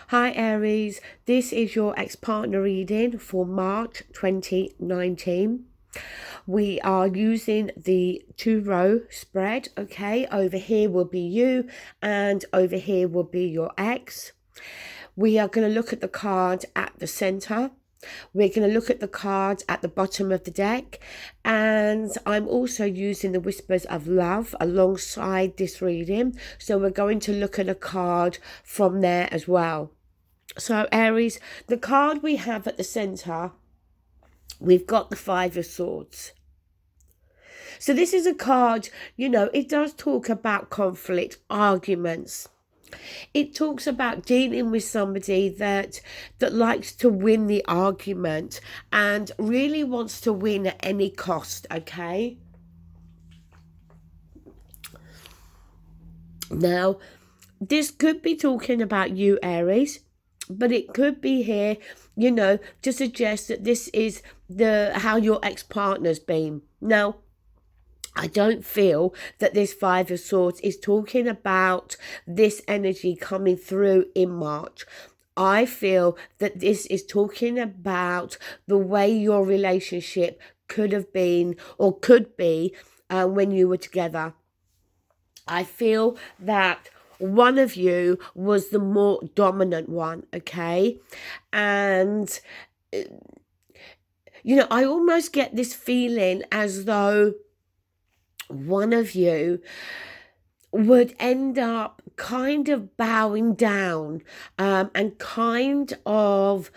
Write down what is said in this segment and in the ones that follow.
Hi Aries, this is your ex-partner reading for March 2019. We are using the 2-row spread, okay? Over here will be you and over here will be your ex. We are going to look at the card at the center. We're going to look at the cards at the bottom of the deck, and I'm also using the Whispers of Love alongside this reading, so we're going to look at a card from there as well. So Aries, the card we have at the center, we've got the Five of Swords. So this is a card, it does talk about conflict, arguments. It talks about dealing with somebody that likes to win the argument and really wants to win at any cost, okay? Now, this could be talking about you, Aries, but it could be here, to suggest that this is how your ex-partner's been. Now, I don't feel that this Five of Swords is talking about this energy coming through in March. I feel that this is talking about the way your relationship could have been or could be when you were together. I feel that one of you was the more dominant one, okay? And, I almost get this feeling as though one of you would end up kind of bowing down and kind of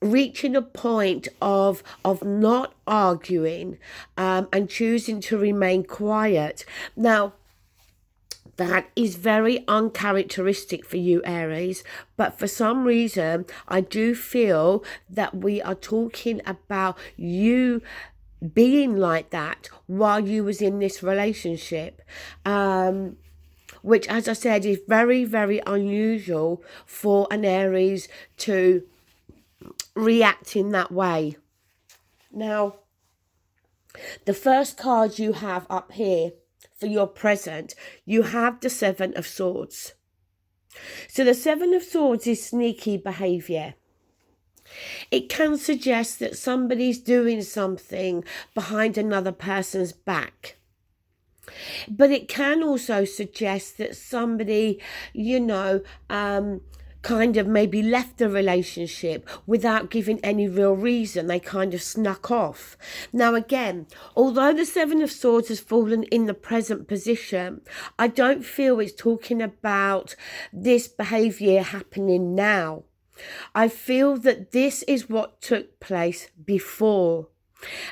reaching a point of not arguing and choosing to remain quiet. Now, that is very uncharacteristic for you, Aries, but for some reason, I do feel that we are talking about you being like that while you was in this relationship, which, as I said, is very, very unusual for an Aries to react in that way. Now, the first card you have up here for your present, you have the Seven of Swords. So the Seven of Swords is sneaky behavior. It can suggest that somebody's doing something behind another person's back. But it can also suggest that somebody, kind of maybe left the relationship without giving any real reason. They kind of snuck off. Now, again, although the Seven of Swords has fallen in the present position, I don't feel it's talking about this behavior happening now. I feel that this is what took place before.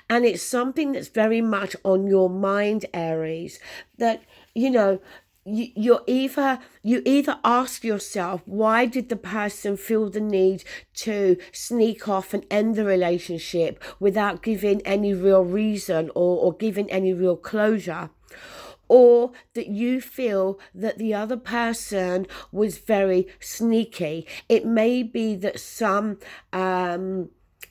And it's something that's very much on your mind, Aries, that, you either ask yourself, why did the person feel the need to sneak off and end the relationship without giving any real reason or giving any real closure? Or that you feel that the other person was very sneaky. It may be that some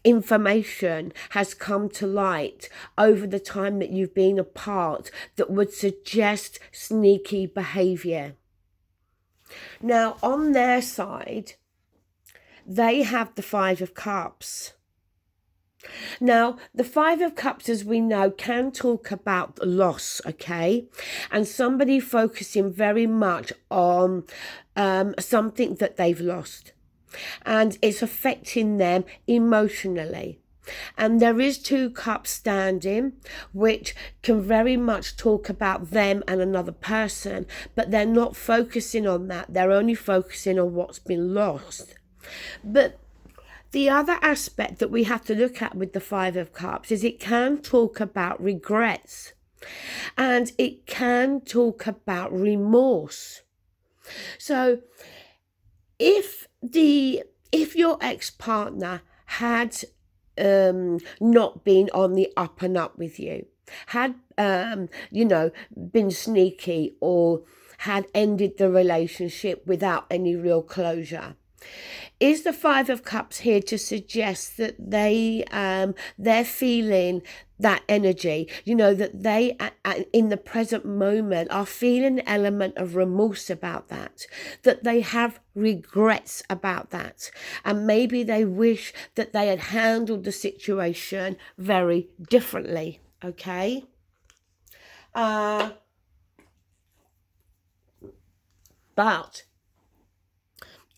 information has come to light over the time that you've been apart that would suggest sneaky behavior. Now, on their side, they have the Five of Cups. Now, the Five of Cups, as we know, can talk about loss, okay? And somebody focusing very much on something that they've lost. And it's affecting them emotionally. And there is two cups standing, which can very much talk about them and another person, but they're not focusing on that. They're only focusing on what's been lost. But the other aspect that we have to look at with the Five of Cups is it can talk about regrets and it can talk about remorse. So if your ex-partner had not been on the up and up with you, had been sneaky or had ended the relationship without any real closure, is the Five of Cups here to suggest that they're feeling that energy, that they in the present moment are feeling an element of remorse about that they have regrets about that, and maybe they wish that they had handled the situation very differently. Okay. But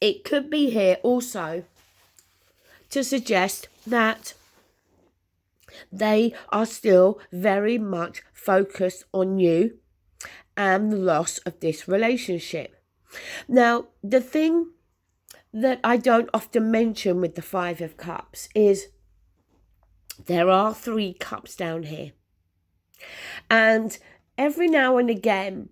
it could be here also to suggest that they are still very much focused on you and the loss of this relationship. Now, the thing that I don't often mention with the Five of Cups is there are 3 cups down here. And every now and again,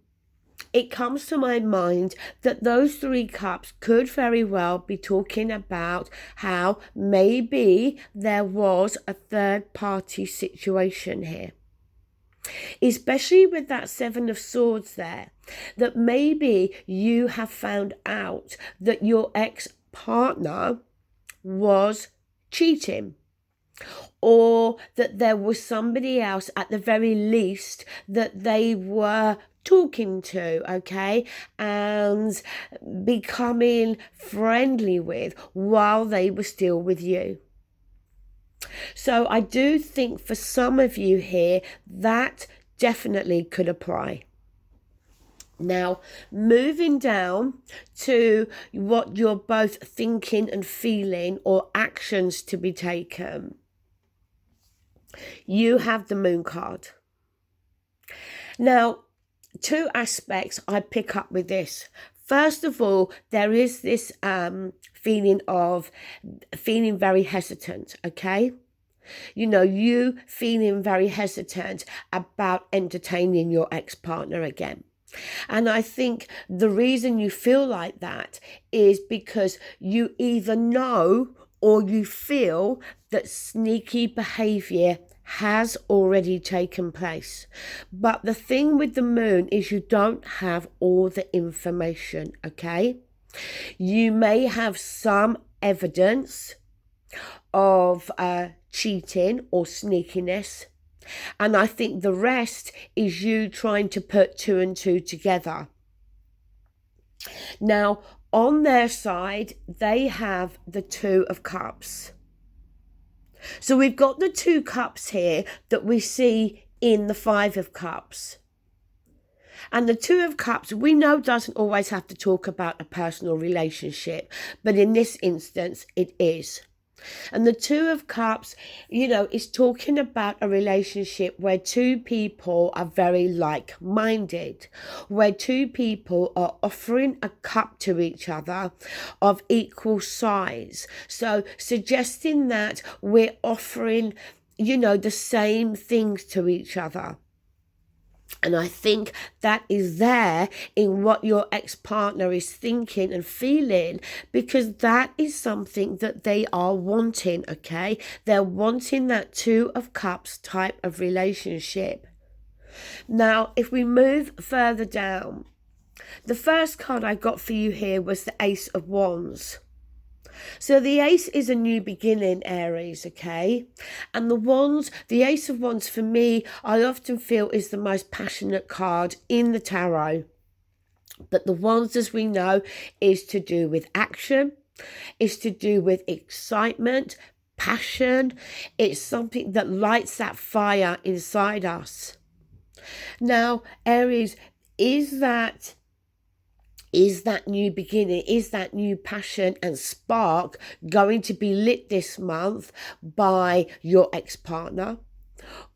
it comes to my mind that those 3 cups could very well be talking about how maybe there was a third party situation here. Especially with that 7 of Swords there, that maybe you have found out that your ex-partner was cheating, or that there was somebody else at the very least that they were talking to, okay, and becoming friendly with while they were still with you. So I do think for some of you here, that definitely could apply. Now, moving down to what you're both thinking and feeling, or actions to be taken, you have the Moon card. Now, 2 aspects I pick up with this. First of all, there is this feeling very hesitant, okay? You feeling very hesitant about entertaining your ex-partner again. And I think the reason you feel like that is because you either know or you feel that sneaky behavior has already taken place. But the thing with the Moon is you don't have all the information, okay? You may have some evidence of cheating or sneakiness, and I think the rest is you trying to put 2 and 2 together. Now, on their side, they have the 2 of Cups. So we've got the 2 cups here that we see in the 5 of Cups. And the 2 of Cups, we know, doesn't always have to talk about a personal relationship, but in this instance, it is. And the 2 of Cups, is talking about a relationship where 2 people are very like-minded, where 2 people are offering a cup to each other of equal size. So suggesting that we're offering, the same things to each other. And I think that is there in what your ex-partner is thinking and feeling, because that is something that they are wanting, okay? They're wanting that 2 of Cups type of relationship. Now, if we move further down, the first card I got for you here was the Ace of Wands. So the Ace is a new beginning, Aries, okay? And the Ace of Wands for me, I often feel is the most passionate card in the tarot. But the Wands, as we know, is to do with action, is to do with excitement, passion. It's something that lights that fire inside us. Now, Aries, is that new beginning, is that new passion and spark going to be lit this month by your ex-partner?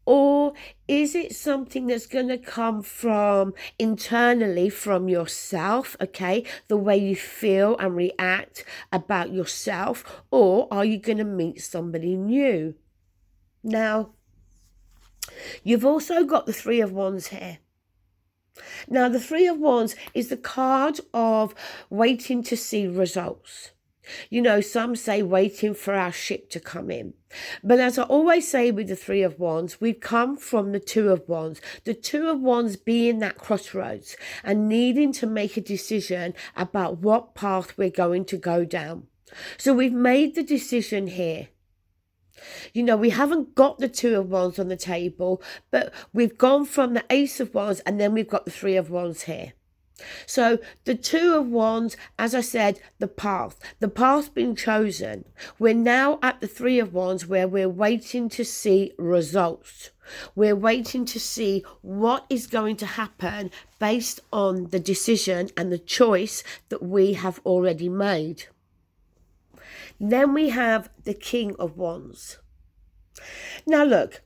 Or is it something that's going to come from internally from yourself, okay? The way you feel and react about yourself? Or are you going to meet somebody new? Now, you've also got the 3 of Wands here. Now, the 3 of Wands is the card of waiting to see results. Some say waiting for our ship to come in. But as I always say with the 3 of Wands, we've come from the 2 of Wands. The 2 of Wands being that crossroads and needing to make a decision about what path we're going to go down. So we've made the decision here. You know, we haven't got the Two of Wands on the table, but we've gone from the Ace of Wands and then we've got the Three of Wands here. So the Two of Wands, as I said, the path's been chosen. We're now at the Three of Wands where we're waiting to see results. We're waiting to see what is going to happen based on the decision and the choice that we have already made. Then we have the King of Wands. Now look,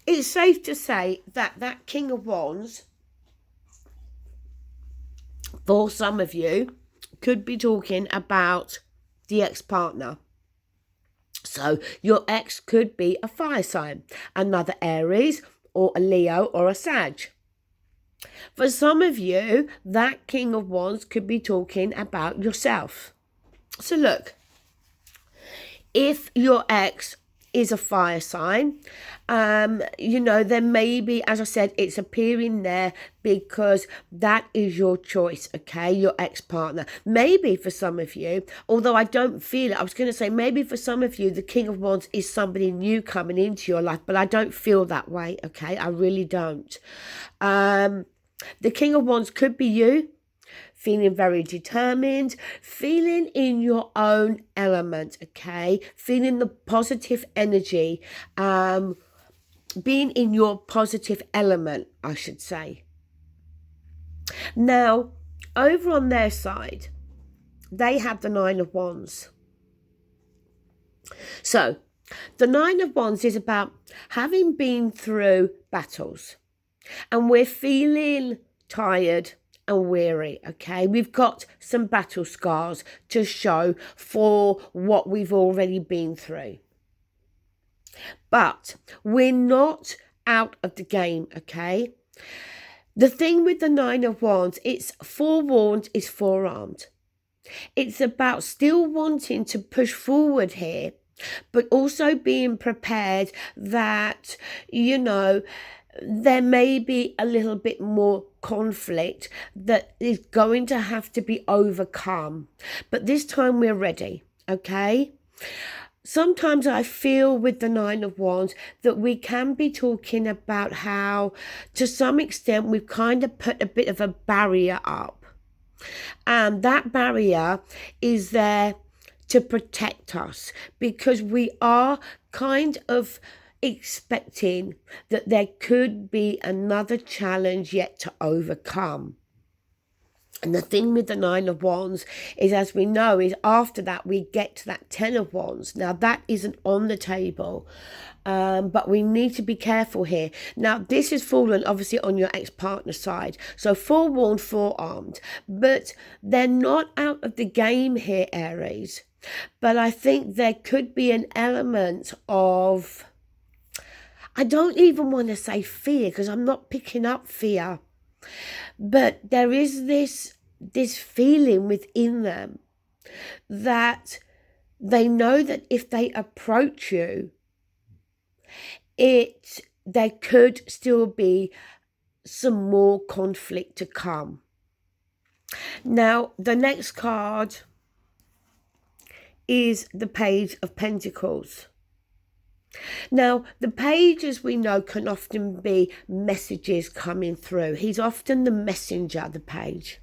it's safe to say that that King of Wands, for some of you, could be talking about the ex-partner. So your ex could be a fire sign, another Aries or a Leo or a Sag. For some of you, that King of Wands could be talking about yourself. So look, if your ex is a fire sign, you know, then maybe, as I said, it's appearing there because that is your choice, okay, your ex-partner. Maybe for some of you, although I don't feel it, I was going to say maybe for some of you the King of Wands is somebody new coming into your life, but I don't feel that way, okay, I really don't. The King of Wands could be you, feeling very determined, feeling in your own element, okay? Feeling the positive energy, being in your positive element, I should say. Now, over on their side, they have the Nine of Wands. So, the Nine of Wands is about having been through battles, and we're feeling tired and weary, okay? We've got some battle scars to show for what we've already been through. But we're not out of the game, okay? The thing with the Nine of Wands, it's forewarned is forearmed. It's about still wanting to push forward here, but also being prepared that, you know, there may be a little bit more conflict that is going to have to be overcome. But this time we're ready, okay? Sometimes I feel with the Nine of Wands that we can be talking about how, to some extent, we've kind of put a bit of a barrier up. And that barrier is there to protect us because we are kind of expecting that there could be another challenge yet to overcome. And the thing with the Nine of Wands is, as we know, is after that we get to that Ten of Wands. Now that isn't on the table, but we need to be careful here. Now this has fallen obviously on your ex-partner side, so forewarned, forearmed, but they're not out of the game here, Aries. But I think there could be an element of, I don't even want to say fear because I'm not picking up fear, but there is this feeling within them that they know that if they approach you, there could still be some more conflict to come. Now, the next card is the Page of Pentacles. Now, the page, as we know, can often be messages coming through. He's often the messenger, the page.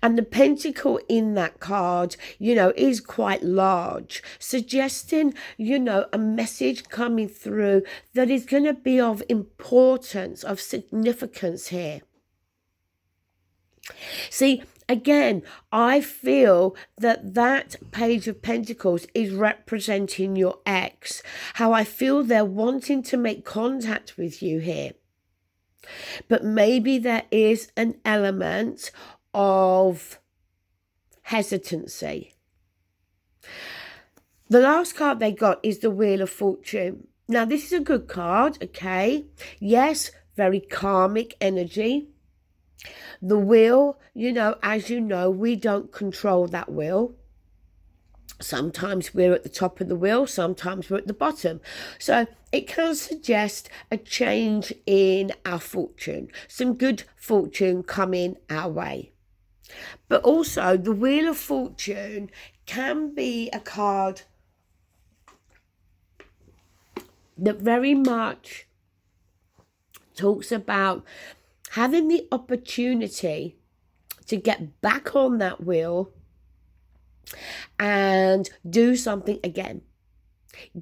And the pentacle in that card, you know, is quite large, suggesting, you know, a message coming through that is going to be of importance, of significance here. See, again, I feel that Page of Pentacles is representing your ex. How I feel they're wanting to make contact with you here. But maybe there is an element of hesitancy. The last card they got is the Wheel of Fortune. Now, this is a good card, okay? Yes, very karmic energy. The wheel, you know, as you know, we don't control that wheel. Sometimes we're at the top of the wheel, sometimes we're at the bottom. So it can suggest a change in our fortune, some good fortune coming our way. But also the Wheel of Fortune can be a card that very much talks about having the opportunity to get back on that wheel and do something again.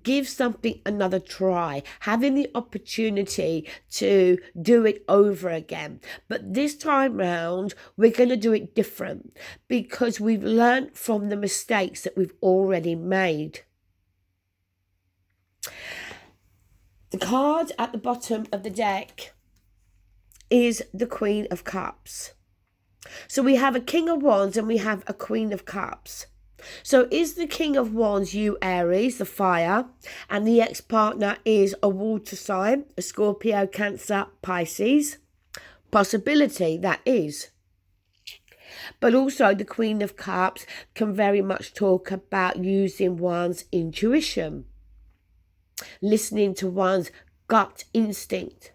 Give something another try, having the opportunity to do it over again. But this time round, we're going to do it different because we've learned from the mistakes that we've already made. The card at the bottom of the deck is the Queen of Cups. So we have a King of Wands and we have a Queen of Cups. So is the King of Wands you, Aries, the fire, and the ex-partner is a water sign, a Scorpio, Cancer, Pisces? Possibility, that is. But also the Queen of Cups can very much talk about using one's intuition, listening to one's gut instinct.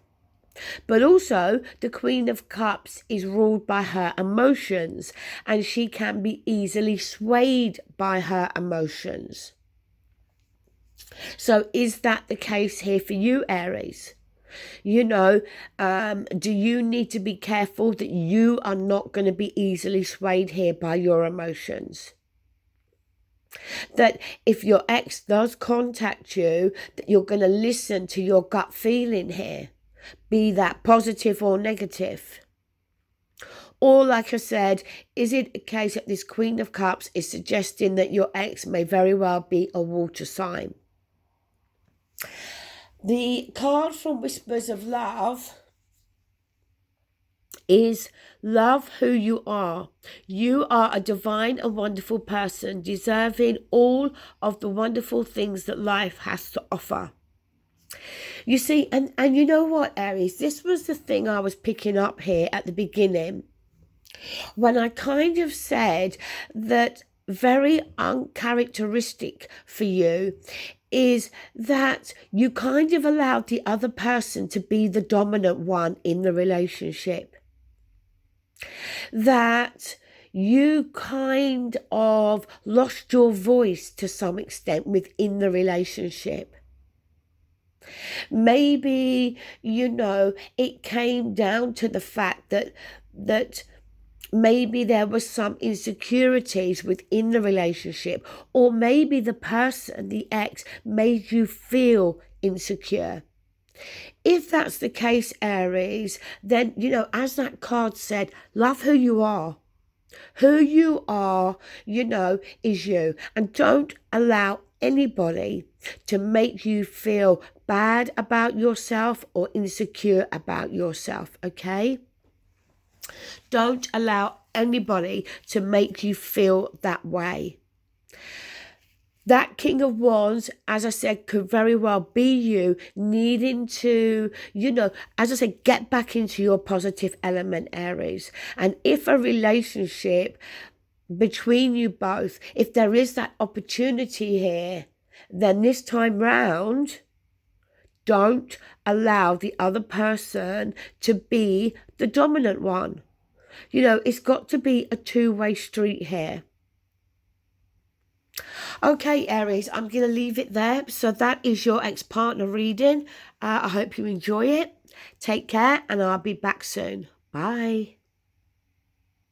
But also, the Queen of Cups is ruled by her emotions, and she can be easily swayed by her emotions. So is that the case here for you, Aries? You know, do you need to be careful that you are not going to be easily swayed here by your emotions? That if your ex does contact you, that you're going to listen to your gut feeling here, be that positive or negative. Or like I said, is it a case that this Queen of Cups is suggesting that your ex may very well be a water sign? The card from Whispers of Love is love who you are. You are a divine and wonderful person, deserving all of the wonderful things that life has to offer. You see, and you know what, Aries, this was the thing I was picking up here at the beginning when I kind of said that very uncharacteristic for you is that you kind of allowed the other person to be the dominant one in the relationship. That you kind of lost your voice to some extent within the relationship. Maybe, you know, it came down to the fact that maybe there was some insecurities within the relationship, or maybe the person, the ex, made you feel insecure. If that's the case, Aries, then, you know, as that card said, love who you are. Who you are, you know, is you. And don't allow anybody to make you feel bad about yourself or insecure about yourself, okay? Don't allow anybody to make you feel that way. That King of Wands, as I said, could very well be you needing to, you know, as I said, get back into your positive element, Aries. And if a relationship between you both, if there is that opportunity here, then this time round, don't allow the other person to be the dominant one. You know, it's got to be a two-way street here. Okay, Aries, I'm going to leave it there. So that is your ex-partner reading. I hope you enjoy it. Take care, and I'll be back soon. Bye.